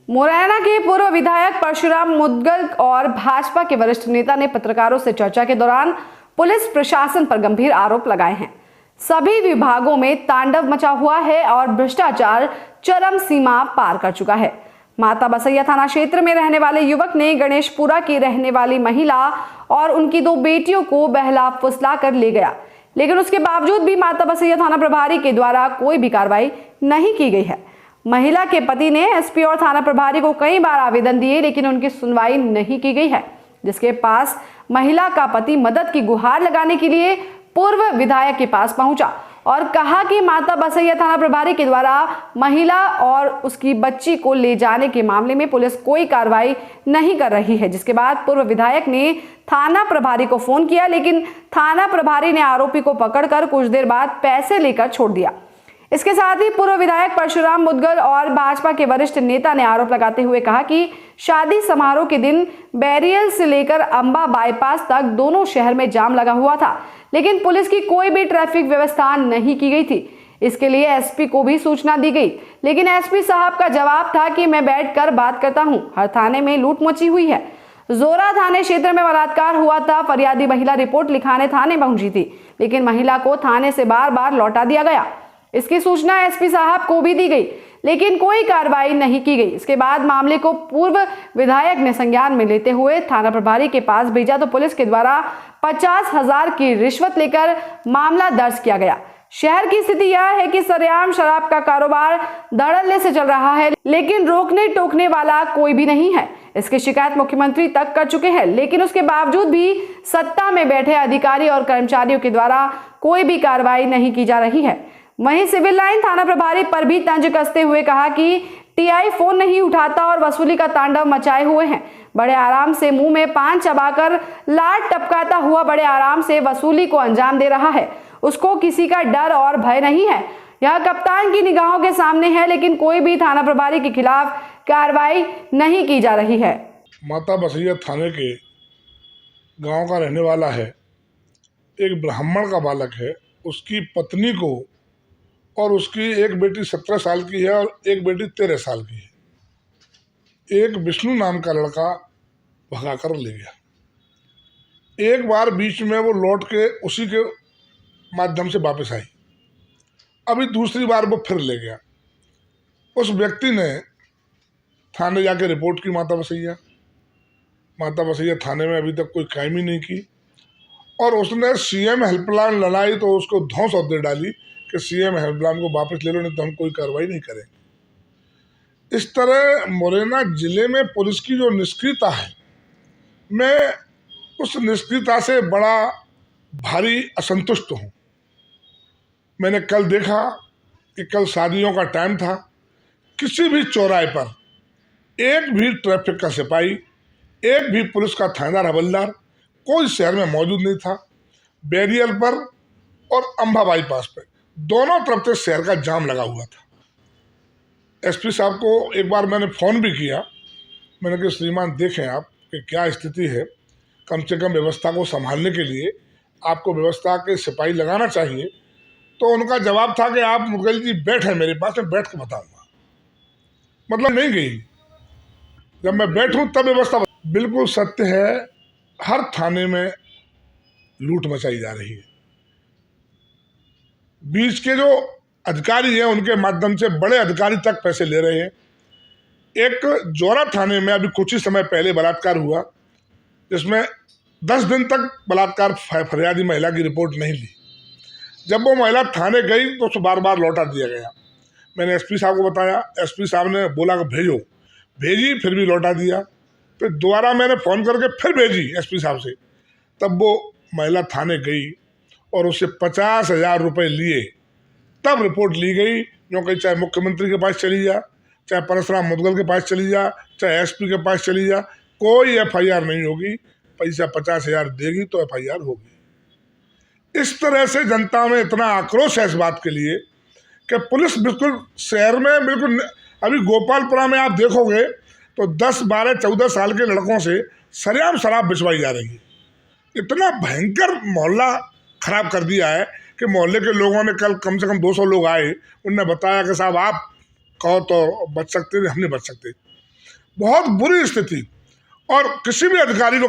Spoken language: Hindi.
मुरैना के पूर्व विधायक परशुराम मुदगल और भाजपा के वरिष्ठ नेता ने पत्रकारों से चर्चा के दौरान पुलिस प्रशासन पर गंभीर आरोप लगाए हैं। सभी विभागों में तांडव मचा हुआ है और भ्रष्टाचार चरम सीमा पार कर चुका है। माता बसैया थाना क्षेत्र में रहने वाले युवक ने गणेशपुरा की रहने वाली महिला और उनकी 2 बेटियों को बहला फुसला कर ले गया, लेकिन उसके बावजूद भी माता बसैया थाना प्रभारी के द्वारा कोई भी कार्रवाई नहीं की गई है। महिला के पति ने एसपी और थाना प्रभारी को कई बार आवेदन दिए, लेकिन उनकी सुनवाई नहीं की गई है, जिसके पास महिला का पति मदद की गुहार लगाने के लिए पूर्व विधायक के पास पहुंचा और कहा कि माता बसैया थाना प्रभारी के द्वारा महिला और उसकी बच्ची को ले जाने के मामले में पुलिस कोई कार्रवाई नहीं कर रही है। जिसके बाद पूर्व विधायक ने थाना प्रभारी को फोन किया, लेकिन थाना प्रभारी ने आरोपी को पकड़कर कुछ देर बाद पैसे लेकर छोड़ दिया। इसके साथ ही पूर्व विधायक परशुराम मुदगल और भाजपा के वरिष्ठ नेता ने आरोप लगाते हुए कहा कि शादी समारोह के दिन बैरियल से लेकर अंबा बाईपास तक दोनों शहर में जाम लगा हुआ था, लेकिन पुलिस की कोई भी ट्रैफिक व्यवस्था नहीं की गई थी। इसके लिए एसपी को भी सूचना दी गई, लेकिन एसपी साहब का जवाब था कि मैं बैठकर बात करता हूं। हर थाने में लूट मची हुई है। जोरा थाने क्षेत्र में बलात्कार हुआ था। फरियादी महिला रिपोर्ट लिखाने थाने पहुंची थी, लेकिन महिला को थाने से बार बार लौटा दिया गया। इसकी सूचना एसपी साहब को भी दी गई, लेकिन कोई कार्रवाई नहीं की गई। इसके बाद मामले को पूर्व विधायक ने संज्ञान में लेते हुए थाना प्रभारी के पास भेजा, तो पुलिस के द्वारा 50,000 की रिश्वत लेकर मामला दर्ज किया गया। शहर की स्थिति यह है कि सरेआम शराब का कारोबार धड़ल्ले से चल रहा है, लेकिन रोकने टोकने वाला कोई भी नहीं है। इसकी शिकायत मुख्यमंत्री तक कर चुके हैं, लेकिन उसके बावजूद भी सत्ता में बैठे अधिकारी और कर्मचारियों के द्वारा कोई भी कार्रवाई नहीं की जा रही है। वहीं सिविल लाइन थाना प्रभारी पर भी तंज कसते हुए कहा कि टीआई फोन नहीं उठाता और वसूली का तांडव मचाए हुए हैं। बड़े आराम से मुंह में पान चबाकर लाट टपकाता हुआ बड़े आराम से वसूली को अंजाम दे रहा है। उसको किसी का डर और भय नहीं है। यह कप्तान की निगाहों के सामने है, लेकिन कोई भी थाना प्रभारी के खिलाफ कार्रवाई नहीं की जा रही है। माता बसैया थाने के गांव का रहने वाला है, एक ब्राह्मण का बालक है। उसकी पत्नी को और उसकी एक बेटी 17 साल की है और एक बेटी 13 साल की है। एक विष्णु नाम का लड़का भगाकर ले गया। एक बार बीच में वो लौट के उसी के माध्यम से वापस आई। अभी दूसरी बार वो फिर ले गया। उस व्यक्ति ने थाने जाके रिपोर्ट की माता बसैया थाने में अभी तक कोई कायमी नहीं की, और उसने सीएम हेल्पलाइन लड़ाई तो उसको धौंस और दे डाली कि सीएम हेल्पलाइन को वापस ले लो, नहीं तो हम कोई कार्रवाई नहीं करेंगे। इस तरह मुरैना जिले में पुलिस की जो निष्क्रियता है, मैं उस निष्क्रियता से बड़ा भारी असंतुष्ट हूँ। मैंने कल देखा कि कल शादियों का टाइम था, किसी भी चौराहे पर एक भी ट्रैफिक का सिपाही, एक भी पुलिस का थानेदार हवलदार कोई शहर में मौजूद नहीं था। बैरियल पर और अंबा बाईपास पर दोनों तरफ से शहर का जाम लगा हुआ था। एसपी साहब को एक बार मैंने फ़ोन भी किया। मैंने कहा श्रीमान देखें आप कि क्या स्थिति है, कम से कम व्यवस्था को संभालने के लिए आपको व्यवस्था के सिपाही लगाना चाहिए। तो उनका जवाब था कि आप मुदगल जी बैठे मेरे पास, मैं बैठ के बताऊँगा। मतलब नहीं गई, जब मैं बैठूँ तब व्यवस्था। बिल्कुल सत्य है, हर थाने में लूट मचाई जा रही है। बीच के जो अधिकारी हैं उनके माध्यम से बड़े अधिकारी तक पैसे ले रहे हैं। एक जोरा थाने में अभी कुछ ही समय पहले बलात्कार हुआ, जिसमें 10 दिन तक बलात्कार फरियादी महिला की रिपोर्ट नहीं ली। जब वो महिला थाने गई तो उसको बार बार लौटा दिया गया। मैंने एसपी साहब को बताया, एसपी साहब ने बोला कि भेजी, फिर भी लौटा दिया। फिर दोबारा मैंने फ़ोन करके फिर भेजी एसपी साहब से, तब वो महिला थाने गई और उससे 50,000 रुपये लिए, तब रिपोर्ट ली गई। क्योंकि चाहे मुख्यमंत्री के पास चली जा, चाहे परशुराम मुदगल के पास चली जा, चाहे एसपी के पास चली जा, कोई एफआईआर नहीं होगी। पैसा 50,000 देगी तो एफआईआर होगी। इस तरह से जनता में इतना आक्रोश है इस बात के लिए कि पुलिस बिल्कुल शहर में बिल्कुल, अभी गोपालपुरा में आप देखोगे तो 10, 12, 14 साल के लड़कों से सरेआम शराब बिचवाई जा रही है। इतना भयंकर मोहल्ला खराब कर दिया है कि मोहल्ले के लोगों ने, कल कम से कम 200 लोग आए, उनने बताया कि साहब आप कहो तो बच सकते थे, हम नहीं बच सकते। बहुत बुरी स्थिति, और किसी भी अधिकारी को